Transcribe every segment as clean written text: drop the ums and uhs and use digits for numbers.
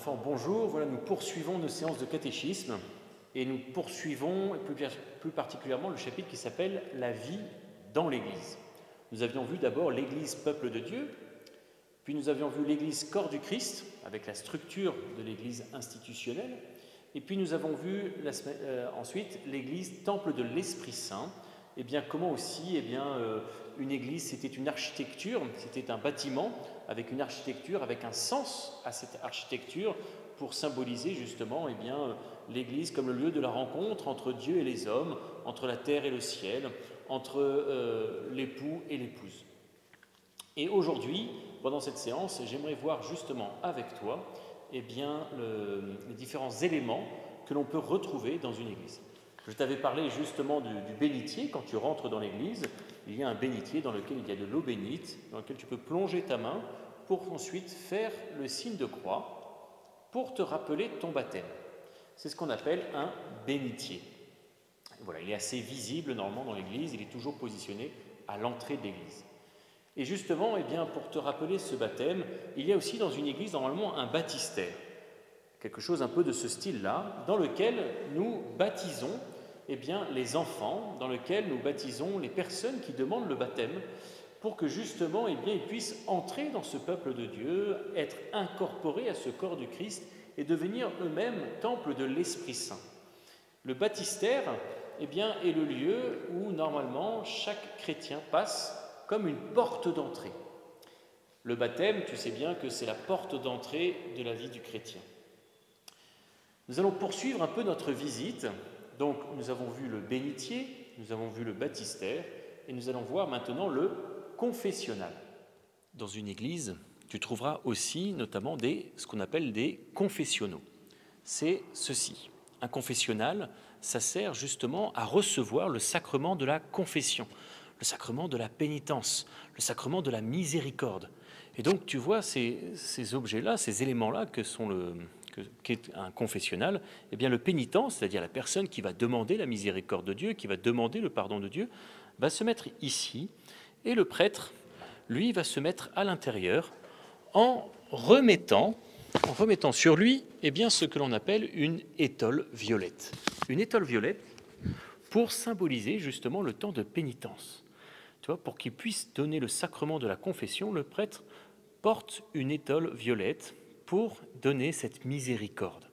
enfants, bonjour. Voilà, nous poursuivons nos séances de catéchisme et nous poursuivons plus particulièrement le chapitre qui s'appelle « La vie dans l'Église ». Nous avions vu d'abord l'Église peuple de Dieu, puis nous avions vu l'Église corps du Christ avec la structure de l'Église institutionnelle, et puis nous avons vu ensuite l'Église temple de l'Esprit Saint. Et bien comment aussi une église, c'était une architecture, c'était un bâtiment avec une architecture, avec un sens à cette architecture pour symboliser justement l'église comme le lieu de la rencontre entre Dieu et les hommes, entre la terre et le ciel, entre l'époux et l'épouse. Et aujourd'hui, pendant cette séance, j'aimerais voir justement avec toi les différents éléments que l'on peut retrouver dans une église. Je t'avais parlé justement du bénitier. Quand tu rentres dans l'église, il y a un bénitier dans lequel il y a de l'eau bénite, dans lequel tu peux plonger ta main pour ensuite faire le signe de croix pour te rappeler ton baptême. C'est ce qu'on appelle un bénitier. Voilà, il est assez visible normalement dans l'église, il est toujours positionné à l'entrée de l'église. Et justement, pour te rappeler ce baptême, il y a aussi dans une église normalement un baptistère. Quelque chose un peu de ce style-là, dans lequel nous baptisons les enfants, dans lequel nous baptisons les personnes qui demandent le baptême, pour que justement ils puissent entrer dans ce peuple de Dieu, être incorporés à ce corps du Christ et devenir eux-mêmes temple de l'Esprit Saint. Le baptistère est le lieu où normalement chaque chrétien passe comme une porte d'entrée. Le baptême, tu sais bien que c'est la porte d'entrée de la vie du chrétien. Nous allons poursuivre un peu notre visite. Donc, nous avons vu le bénitier, nous avons vu le baptistère, et nous allons voir maintenant le confessionnal. Dans une église, tu trouveras aussi notamment ce qu'on appelle des confessionnaux. C'est ceci. Un confessionnal, ça sert justement à recevoir le sacrement de la confession, le sacrement de la pénitence, le sacrement de la miséricorde. Et donc, tu vois ces objets-là, ces éléments-là qu'est un confessionnal, le pénitent, c'est-à-dire la personne qui va demander la miséricorde de Dieu, qui va demander le pardon de Dieu, va se mettre ici, et le prêtre, lui, va se mettre à l'intérieur en remettant sur lui ce que l'on appelle une étole violette. Une étole violette pour symboliser justement le temps de pénitence. Tu vois, pour qu'il puisse donner le sacrement de la confession, le prêtre porte une étole violette pour donner cette miséricorde.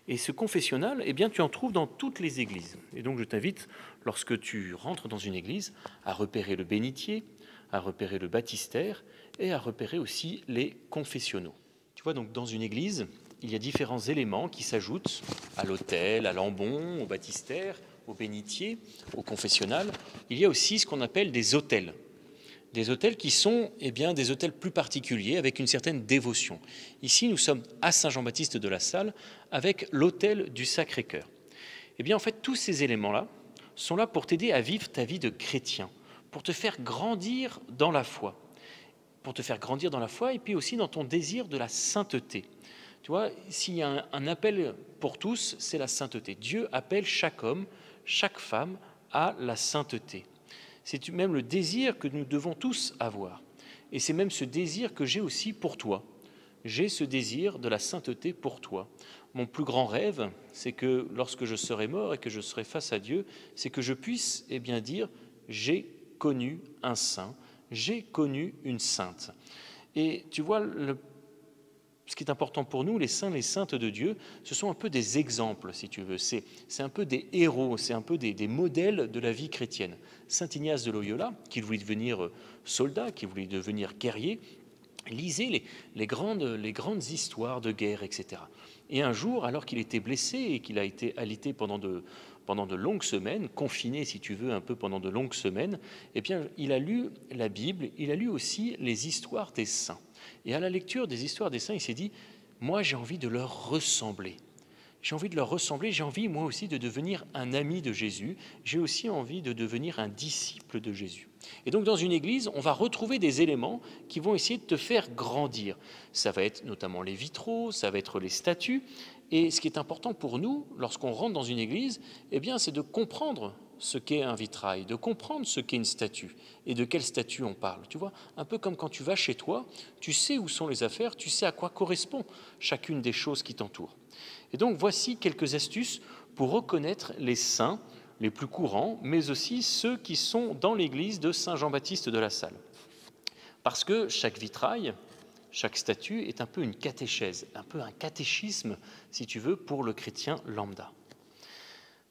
Et ce confessionnal, tu en trouves dans toutes les églises. Et donc je t'invite, lorsque tu rentres dans une église, à repérer le bénitier, à repérer le baptistère et à repérer aussi les confessionnaux. Tu vois, donc dans une église, il y a différents éléments qui s'ajoutent à l'autel, à l'ambon, au baptistère, au bénitier, au confessionnal. Il y a aussi ce qu'on appelle des autels. Des autels qui sont des autels plus particuliers, avec une certaine dévotion. Ici, nous sommes à Saint-Jean-Baptiste de la Salle, avec l'autel du Sacré-Cœur. En fait, tous ces éléments-là sont là pour t'aider à vivre ta vie de chrétien, pour te faire grandir dans la foi. Et puis aussi dans ton désir de la sainteté. Tu vois, s'il y a un appel pour tous, c'est la sainteté. Dieu appelle chaque homme, chaque femme à la sainteté. C'est même le désir que nous devons tous avoir. Et c'est même ce désir que j'ai aussi pour toi. J'ai ce désir de la sainteté pour toi. Mon plus grand rêve, c'est que lorsque je serai mort et que je serai face à Dieu, c'est que je puisse dire « j'ai connu un saint, j'ai connu une sainte ». Et tu vois, ce qui est important pour nous, les saints, les saintes de Dieu, ce sont un peu des exemples, si tu veux. C'est un peu des héros, c'est un peu des modèles de la vie chrétienne. Saint Ignace de Loyola, qui voulait devenir soldat, qui voulait devenir guerrier, lisait les grandes histoires de guerre, etc. Et un jour, alors qu'il était blessé et qu'il a été alité pendant de longues semaines, confiné, si tu veux, un peu pendant de longues semaines, il a lu la Bible, il a lu aussi les histoires des saints. Et à la lecture des histoires des saints, il s'est dit « Moi, j'ai envie de leur ressembler. J'ai envie moi aussi de devenir un ami de Jésus. J'ai aussi envie de devenir un disciple de Jésus. » Et donc, dans une église, on va retrouver des éléments qui vont essayer de te faire grandir. Ça va être notamment les vitraux, ça va être les statues. Et ce qui est important pour nous, lorsqu'on rentre dans une église, c'est de comprendre ce qu'est un vitrail, de comprendre ce qu'est une statue et de quelle statue on parle. Tu vois, un peu comme quand tu vas chez toi, tu sais où sont les affaires, tu sais à quoi correspond chacune des choses qui t'entourent. Et donc voici quelques astuces pour reconnaître les saints les plus courants, mais aussi ceux qui sont dans l'église de Saint Jean-Baptiste de La Salle. Parce que chaque vitrail, chaque statue est un peu une catéchèse, un peu un catéchisme, si tu veux, pour le chrétien lambda.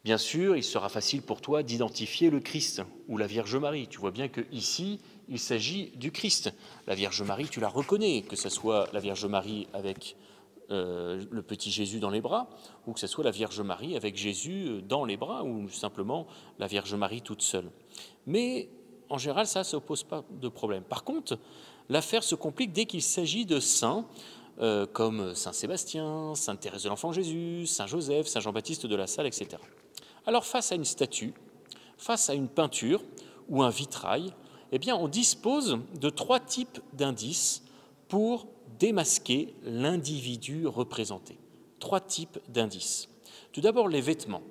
Bien sûr, il sera facile pour toi d'identifier le Christ ou la Vierge Marie. Tu vois bien qu'ici, il s'agit du Christ. La Vierge Marie, tu la reconnais, que ce soit la Vierge Marie avec le petit Jésus dans les bras, ou que ce soit la Vierge Marie avec Jésus dans les bras, ou simplement la Vierge Marie toute seule. Mais en général, ça ne pose pas de problème. Par contre, l'affaire se complique dès qu'il s'agit de saints, comme Saint Sébastien, Sainte Thérèse de l'Enfant Jésus, Saint Joseph, Saint Jean-Baptiste de La Salle, etc. Alors face à une statue, face à une peinture ou un vitrail, eh bien, on dispose de 3 types d'indices pour démasquer l'individu représenté. 3 types d'indices. Tout d'abord, les vêtements,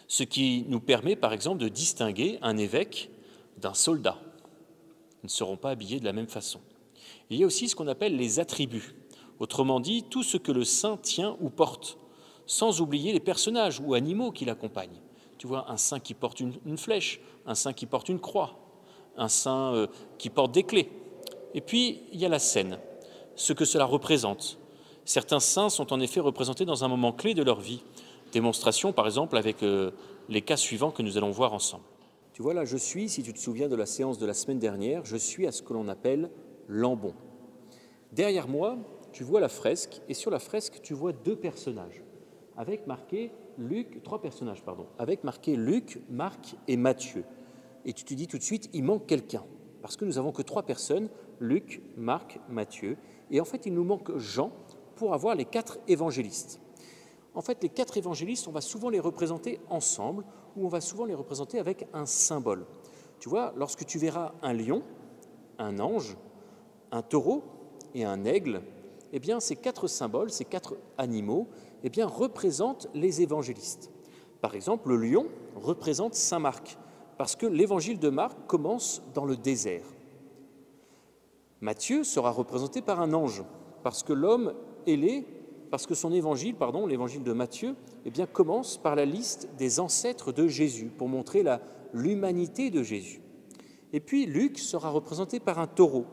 ce qui nous permet par exemple de distinguer un évêque d'un soldat. Ils ne seront pas habillés de la même façon. Il y a aussi ce qu'on appelle les attributs, autrement dit, tout ce que le saint tient ou porte, sans oublier les personnages ou animaux qui l'accompagnent. Tu vois, un saint qui porte une flèche, un saint qui porte une croix, un saint qui porte des clés. Et puis, il y a la scène, ce que cela représente. Certains saints sont en effet représentés dans un moment clé de leur vie. Démonstration, par exemple, avec les cas suivants que nous allons voir ensemble. Tu vois, là, je suis, si tu te souviens de la séance de la semaine dernière, je suis à ce que l'on appelle l'ambon. Derrière moi, tu vois la fresque, et sur la fresque, tu vois 2 personnages, avec marqué Luc, 3 personnages, pardon, avec marqué Luc, Marc et Matthieu. Et tu te dis tout de suite, il manque quelqu'un, parce que nous n'avons que 3 personnes, Luc, Marc, Matthieu, et en fait, il nous manque Jean pour avoir les 4 évangélistes. En fait, les 4 évangélistes, on va souvent les représenter ensemble, ou on va souvent les représenter avec un symbole. Tu vois, lorsque tu verras un lion, un ange, un taureau et un aigle, eh bien, ces 4 symboles, ces 4 animaux, eh bien, représentent les évangélistes. Par exemple, le lion représente saint Marc, parce que l'évangile de Marc commence dans le désert. Matthieu sera représenté par un ange, parce que son évangile, l'évangile de Matthieu, eh bien, commence par la liste des ancêtres de Jésus, pour montrer l'humanité de Jésus. Et puis Luc sera représenté par un taureau.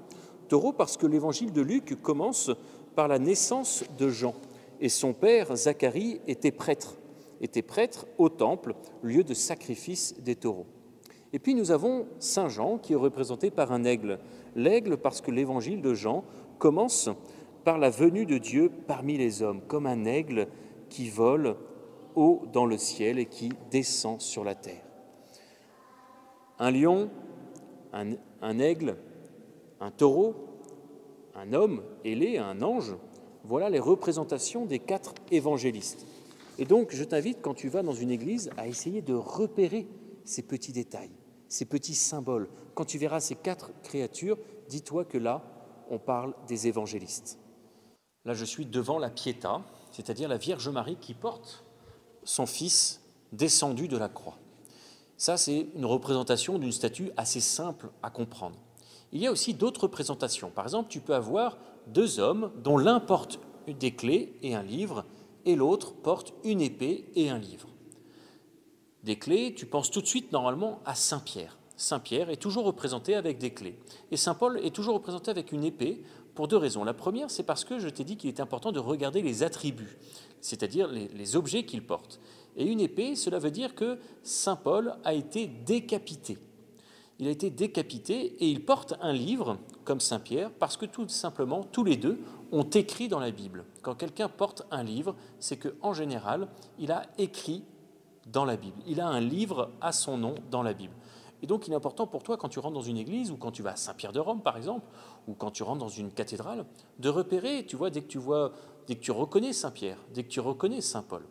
Taureau parce que l'évangile de Luc commence par la naissance de Jean. Et son père, Zacharie, était prêtre au temple, lieu de sacrifice des taureaux. Et puis nous avons Saint Jean qui est représenté par un aigle. L'aigle parce que l'évangile de Jean commence par la venue de Dieu parmi les hommes, comme un aigle qui vole haut dans le ciel et qui descend sur la terre. Un lion, un aigle, un taureau, un homme ailé, un ange, voilà les représentations des 4 évangélistes. Et donc, je t'invite, quand tu vas dans une église, à essayer de repérer ces petits détails, ces petits symboles. Quand tu verras ces 4 créatures, dis-toi que là, on parle des évangélistes. Là, je suis devant la Pietà, c'est-à-dire la Vierge Marie qui porte son fils descendu de la croix. Ça, c'est une représentation d'une statue assez simple à comprendre. Il y a aussi d'autres représentations. Par exemple, tu peux avoir 2 hommes dont l'un porte des clés et un livre, et l'autre porte une épée et un livre. Des clés, tu penses tout de suite normalement à Saint Pierre. Saint Pierre est toujours représenté avec des clés. Et Saint Paul est toujours représenté avec une épée pour 2 raisons. La première, c'est parce que je t'ai dit qu'il est important de regarder les attributs, c'est-à-dire les objets qu'il porte. Et une épée, cela veut dire que Saint Paul a été décapité. Il a été décapité et il porte un livre, comme Saint Pierre, parce que tout simplement, tous les 2 ont écrit dans la Bible. Quand quelqu'un porte un livre, c'est qu'en général, il a écrit dans la Bible. Il a un livre à son nom dans la Bible. Et donc, il est important pour toi, quand tu rentres dans une église, ou quand tu vas à Saint-Pierre de Rome, par exemple, ou quand tu rentres dans une cathédrale, de repérer, tu vois, dès que tu reconnais Saint-Pierre, dès que tu reconnais Saint-Paul.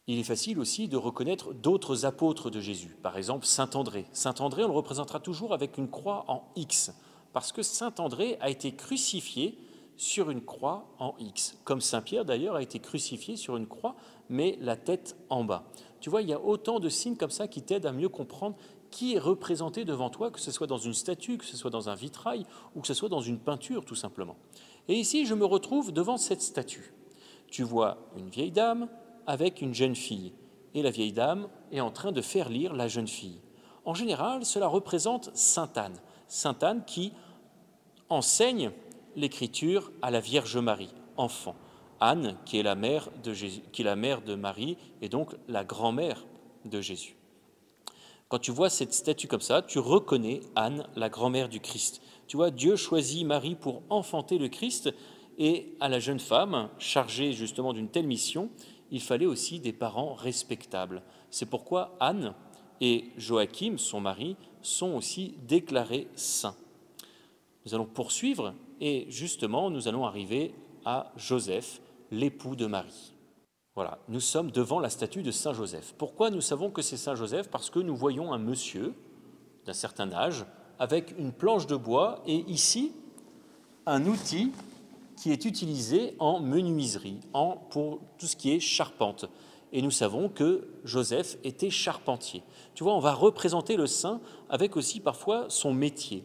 Il est facile aussi de reconnaître d'autres apôtres de Jésus, par exemple Saint-André. Saint-André, on le représentera toujours avec une croix en X, parce que Saint-André a été crucifié sur une croix en X, comme Saint-Pierre d'ailleurs a été crucifié sur une croix, mais la tête en bas. Tu vois, il y a autant de signes comme ça qui t'aident à mieux comprendre qui est représenté devant toi, que ce soit dans une statue, que ce soit dans un vitrail ou que ce soit dans une peinture tout simplement. Et ici, je me retrouve devant cette statue. Tu vois une vieille dame avec une jeune fille et la vieille dame est en train de faire lire la jeune fille. En général, cela représente Sainte Anne. Sainte Anne qui enseigne l'écriture à la Vierge Marie, enfant. Anne, qui est la mère de Jésus, qui est la mère de Marie et donc la grand-mère de Jésus. Quand tu vois cette statue comme ça, tu reconnais Anne, la grand-mère du Christ. Tu vois, Dieu choisit Marie pour enfanter le Christ et à la jeune femme, chargée justement d'une telle mission, il fallait aussi des parents respectables. C'est pourquoi Anne et Joachim, son mari, sont aussi déclarés saints. Nous allons poursuivre et justement nous allons arriver à Joseph, l'époux de Marie. Voilà, nous sommes devant la statue de Saint Joseph. Pourquoi nous savons que c'est Saint Joseph? Parce que nous voyons un monsieur d'un certain âge avec une planche de bois et ici un outil qui est utilisé en menuiserie, pour tout ce qui est charpente. Et nous savons que Joseph était charpentier. Tu vois, on va représenter le saint avec aussi parfois son métier.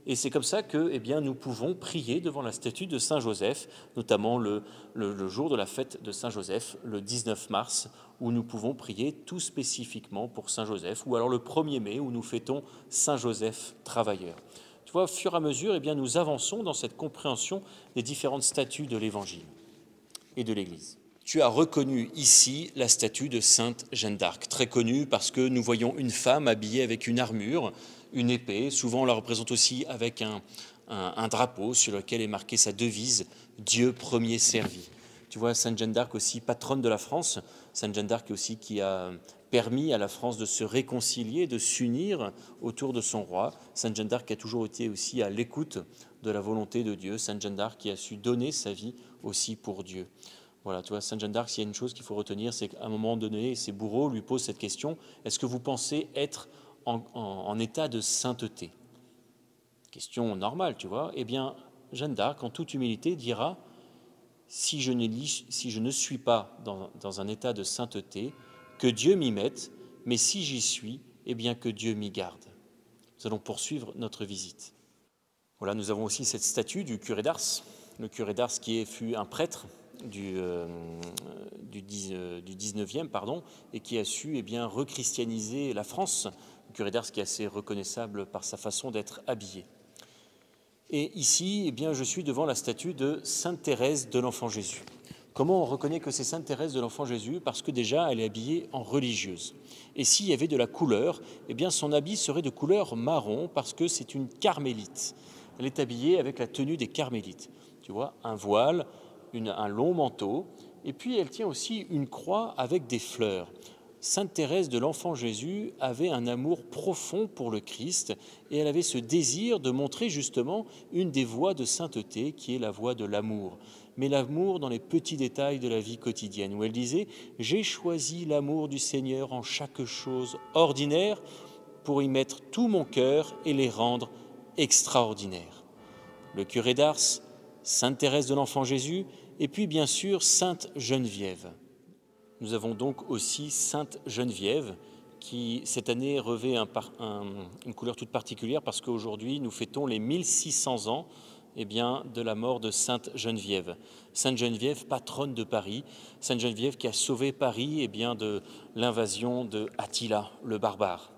Et c'est comme ça que nous pouvons prier devant la statue de Saint Joseph, notamment le jour de la fête de Saint Joseph, le 19 mars, où nous pouvons prier tout spécifiquement pour Saint Joseph, ou alors le 1er mai, où nous fêtons Saint Joseph travailleur. Tu vois, au fur et à mesure, nous avançons dans cette compréhension des différentes statues de l'Évangile et de l'Église. Tu as reconnu ici la statue de Sainte Jeanne d'Arc, très connue parce que nous voyons une femme habillée avec une armure, une épée. Souvent, on la représente aussi avec un drapeau sur lequel est marquée sa devise « Dieu premier servi ». Tu vois, Sainte Jeanne d'Arc aussi, patronne de la France. Sainte Jeanne d'Arc aussi qui a permis à la France de se réconcilier, de s'unir autour de son roi. Sainte Jeanne d'Arc a toujours été aussi à l'écoute de la volonté de Dieu. Sainte Jeanne d'Arc qui a su donner sa vie aussi pour Dieu. Voilà, tu vois, Sainte Jeanne d'Arc, s'il y a une chose qu'il faut retenir, c'est qu'à un moment donné, ses bourreaux lui posent cette question: est-ce que vous pensez être en état de sainteté? Question normale, tu vois. Eh bien, Jeanne d'Arc, en toute humilité, dira: si je ne suis pas dans un état de sainteté, que Dieu m'y mette, mais si j'y suis, eh bien que Dieu m'y garde. Nous allons poursuivre notre visite. Voilà, nous avons aussi cette statue du curé d'Ars, le curé d'Ars qui fut un prêtre du 19e, et qui a su rechristianiser la France. Le curé d'Ars qui est assez reconnaissable par sa façon d'être habillé. Et ici, je suis devant la statue de Sainte Thérèse de l'Enfant Jésus. Comment on reconnaît que c'est Sainte Thérèse de l'Enfant Jésus? Parce que déjà, elle est habillée en religieuse. Et s'il y avait de la couleur, son habit serait de couleur marron, parce que c'est une carmélite. Elle est habillée avec la tenue des carmélites. Tu vois, un voile, un long manteau, et puis elle tient aussi une croix avec des fleurs. Sainte Thérèse de l'Enfant Jésus avait un amour profond pour le Christ et elle avait ce désir de montrer justement une des voies de sainteté qui est la voie de l'amour. Mais l'amour dans les petits détails de la vie quotidienne, où elle disait « J'ai choisi l'amour du Seigneur en chaque chose ordinaire pour y mettre tout mon cœur et les rendre extraordinaires. » Le curé d'Ars, Sainte Thérèse de l'Enfant Jésus et puis bien sûr Sainte Geneviève. Nous avons donc aussi Sainte Geneviève qui, cette année, revêt une couleur toute particulière parce qu'aujourd'hui, nous fêtons les 1600 ans de la mort de Sainte Geneviève. Sainte Geneviève, patronne de Paris, Sainte Geneviève qui a sauvé Paris de l'invasion de Attila, le barbare.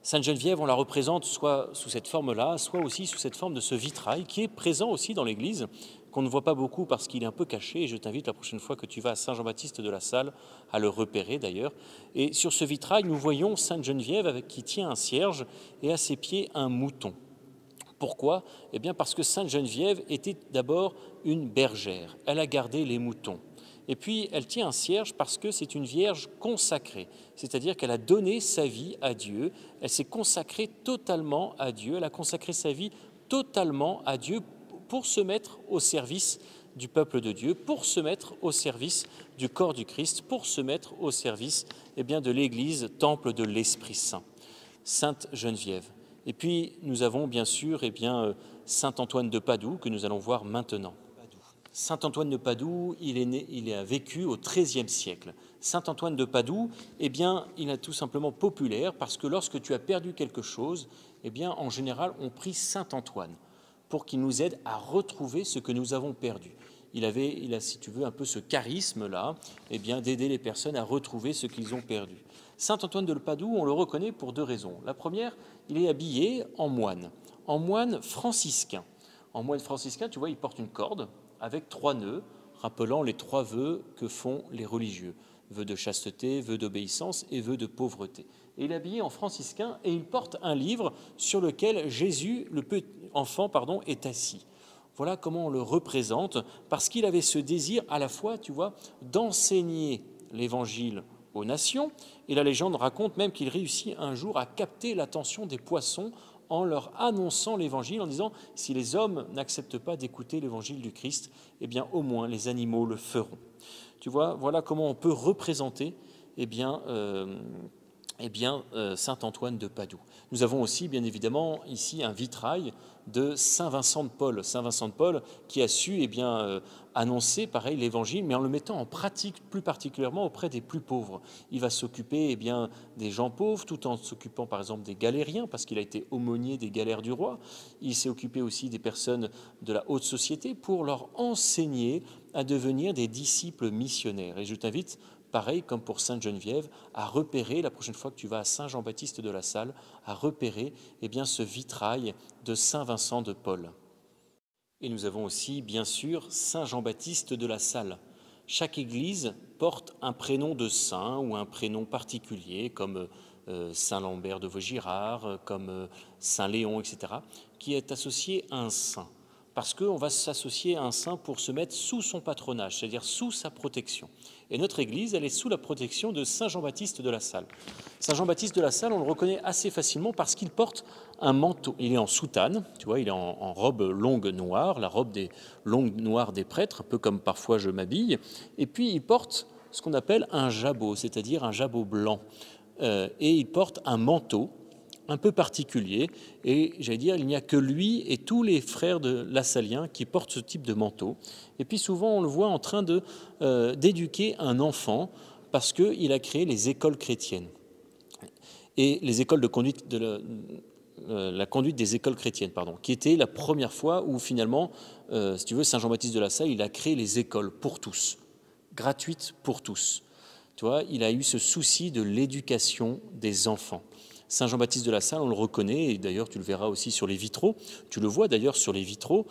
Sainte Geneviève, on la représente soit sous cette forme-là, soit aussi sous cette forme de ce vitrail qui est présent aussi dans l'église, qu'on ne voit pas beaucoup parce qu'il est un peu caché, et je t'invite la prochaine fois que tu vas à Saint-Jean-Baptiste de la Salle à le repérer d'ailleurs. Et sur ce vitrail, nous voyons Sainte Geneviève qui tient un cierge et à ses pieds un mouton. Pourquoi? Parce que Sainte Geneviève était d'abord une bergère, elle a gardé les moutons. Et puis, elle tient un cierge parce que c'est une vierge consacrée, c'est-à-dire qu'elle a donné sa vie à Dieu, elle s'est consacrée totalement à Dieu, elle a consacré sa vie totalement à Dieu pour se mettre au service du peuple de Dieu, pour se mettre au service du corps du Christ, pour se mettre au service de l'Église, temple de l'Esprit Saint. Sainte Geneviève. Et puis, nous avons bien sûr Saint Antoine de Padoue, que nous allons voir maintenant. Saint Antoine de Padoue, il a vécu au XIIIe siècle. Saint Antoine de Padoue, eh bien, il est tout simplement populaire parce que lorsque tu as perdu quelque chose, eh bien, en général, on prie Saint Antoine pour qu'il nous aide à retrouver ce que nous avons perdu. Il a, si tu veux, un peu ce charisme-là, eh bien, d'aider les personnes à retrouver ce qu'ils ont perdu. Saint Antoine de Padoue, on le reconnaît pour deux raisons. La première, il est habillé en moine franciscain. En moine franciscain, tu vois, il porte une corde avec 3 nœuds, rappelant les 3 vœux que font les religieux. Vœux de chasteté, vœux d'obéissance et vœux de pauvreté. Et il est habillé en franciscain et il porte un livre sur lequel Jésus, le petit enfant, est assis. Voilà comment on le représente, parce qu'il avait ce désir à la fois, tu vois, d'enseigner l'évangile aux nations. Et la légende raconte même qu'il réussit un jour à capter l'attention des poissons en leur annonçant l'évangile, en disant « si les hommes n'acceptent pas d'écouter l'évangile du Christ, eh bien au moins les animaux le feront ». Tu vois, voilà comment on peut représenter Saint Antoine de Padoue. Nous avons aussi, bien évidemment, ici un vitrail de Saint Vincent de Paul. Saint Vincent de Paul qui a su annoncer, pareil, l'évangile, mais en le mettant en pratique plus particulièrement auprès des plus pauvres. Il va s'occuper des gens pauvres, tout en s'occupant, par exemple, des galériens, parce qu'il a été aumônier des galères du roi. Il s'est occupé aussi des personnes de la haute société pour leur enseigner à devenir des disciples missionnaires. Et je t'invite, pareil comme pour Sainte Geneviève, à repérer, la prochaine fois que tu vas à Saint-Jean-Baptiste de la Salle, à repérer ce vitrail de Saint Vincent de Paul. Et nous avons aussi, bien sûr, Saint Jean-Baptiste de la Salle. Chaque église porte un prénom de saint ou un prénom particulier, comme Saint Lambert de Vaugirard, comme Saint Léon, etc., qui est associé à un saint. Parce qu'on va s'associer à un saint pour se mettre sous son patronage, c'est-à-dire sous sa protection. Et notre Église, elle est sous la protection de Saint Jean-Baptiste de la Salle. Saint Jean-Baptiste de la Salle, on le reconnaît assez facilement parce qu'il porte un manteau. Il est en soutane, tu vois, il est en robe longue noire, la robe longue noire des prêtres, un peu comme parfois je m'habille. Et puis il porte ce qu'on appelle un jabot, c'est-à-dire un jabot blanc. Et il porte un manteau un peu particulier, et j'allais dire, il n'y a que lui et tous les frères de Lassaliens qui portent ce type de manteau. Et puis souvent, on le voit en train d'éduquer un enfant, parce qu'il a créé les écoles chrétiennes. Et les écoles de conduite, la conduite des écoles chrétiennes, qui était la première fois où finalement, si tu veux, Saint Jean-Baptiste de la Salle, il a créé les écoles pour tous, gratuites pour tous. Tu vois, il a eu ce souci de l'éducation des enfants. Saint Jean-Baptiste de la Salle, on le reconnaît, et d'ailleurs tu le verras aussi sur les vitraux. Tu le vois d'ailleurs sur les vitraux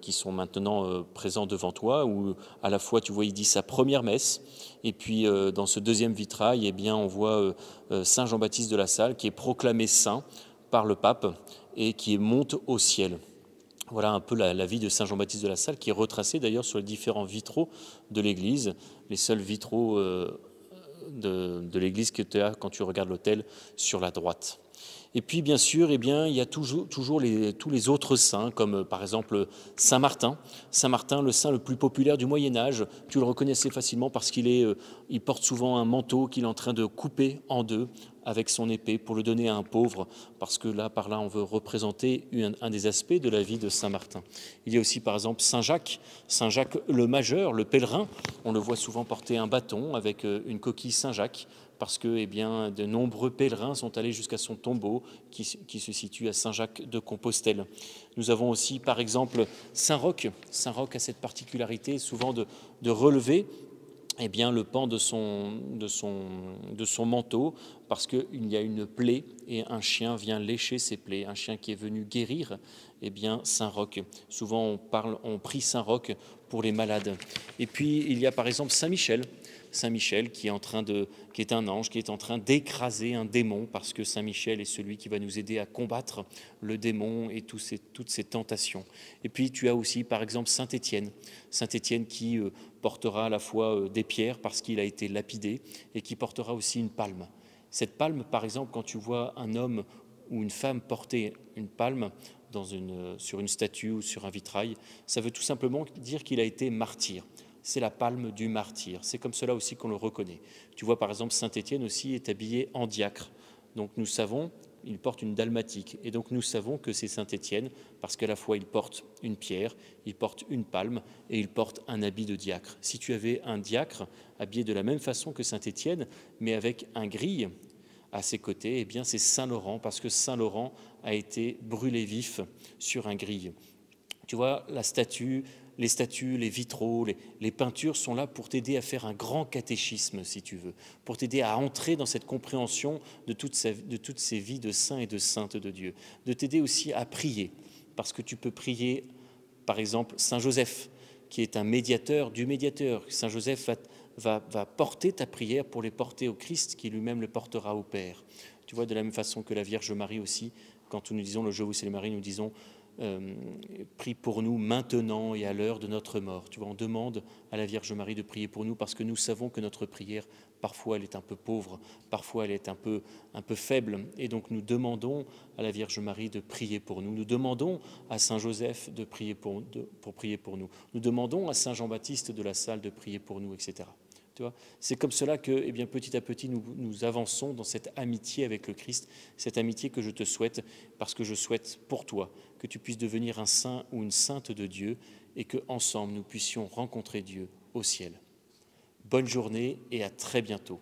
qui sont maintenant présents devant toi, où à la fois tu vois il dit sa première messe, et puis dans ce deuxième vitrail, eh bien on voit Saint Jean-Baptiste de la Salle qui est proclamé saint par le pape et qui monte au ciel. Voilà un peu la vie de Saint Jean-Baptiste de la Salle qui est retracée d'ailleurs sur les différents vitraux de l'église, les seuls vitraux de l'église que tu as quand tu regardes l'autel sur la droite. Et puis bien sûr, il y a toujours tous les autres saints, comme par exemple Saint Martin. Saint Martin, le saint le plus populaire du Moyen-Âge, tu le reconnais assez facilement parce qu'il porte souvent un manteau qu'il est en train de couper en deux avec son épée pour le donner à un pauvre, parce que par là, on veut représenter un des aspects de la vie de Saint Martin. Il y a aussi par exemple Saint Jacques le Majeur, le pèlerin. On le voit souvent porter un bâton avec une coquille Saint Jacques, parce que de nombreux pèlerins sont allés jusqu'à son tombeau qui se situe à Saint-Jacques de Compostelle. Nous avons aussi par exemple Saint Roch. Saint Roch a cette particularité souvent de relever le pan de son manteau, parce qu'il y a une plaie et un chien vient lécher ces plaies, un chien qui est venu guérir Saint Roch. Souvent on prie Saint Roch pour les malades. Et puis il y a par exemple Saint Michel qui est un ange, qui est en train d'écraser un démon, parce que Saint Michel est celui qui va nous aider à combattre le démon et toutes ces tentations. Et puis tu as aussi par exemple Saint Étienne qui portera à la fois des pierres parce qu'il a été lapidé, et qui portera aussi une palme. Cette palme, par exemple, quand tu vois un homme ou une femme porter une palme sur une statue ou sur un vitrail, ça veut tout simplement dire qu'il a été martyr. C'est la palme du martyr. C'est comme cela aussi qu'on le reconnaît. Tu vois, par exemple, Saint Étienne aussi est habillé en diacre. Donc nous savons il porte une dalmatique. Et donc nous savons que c'est Saint Étienne, parce qu'à la fois il porte une pierre, il porte une palme et il porte un habit de diacre. Si tu avais un diacre habillé de la même façon que Saint Étienne, mais avec un grille à ses côtés, eh bien c'est Saint Laurent, parce que Saint Laurent a été brûlé vif sur un grille. Tu vois, les statues, les vitraux, les peintures sont là pour t'aider à faire un grand catéchisme, si tu veux, pour t'aider à entrer dans cette compréhension de toutes ces vies de saints et de saintes de Dieu, de t'aider aussi à prier, parce que tu peux prier, par exemple, Saint Joseph, qui est un médiateur du médiateur. Saint Joseph va porter ta prière pour les porter au Christ, qui lui-même le portera au Père. Tu vois, de la même façon que la Vierge Marie aussi, quand nous disons le Je vous salue Marie, nous disons prie pour nous maintenant et à l'heure de notre mort. Tu vois, on demande à la Vierge Marie de prier pour nous parce que nous savons que notre prière, parfois elle est un peu pauvre, parfois elle est un peu faible. Et donc nous demandons à la Vierge Marie de prier pour nous. Nous demandons à Saint Joseph de prier pour prier pour nous. Nous demandons à Saint Jean-Baptiste de la Salle de prier pour nous, etc. C'est comme cela que, eh bien, petit à petit, nous avançons dans cette amitié avec le Christ, cette amitié que je te souhaite, parce que je souhaite pour toi que tu puisses devenir un saint ou une sainte de Dieu et qu'ensemble nous puissions rencontrer Dieu au ciel. Bonne journée et à très bientôt.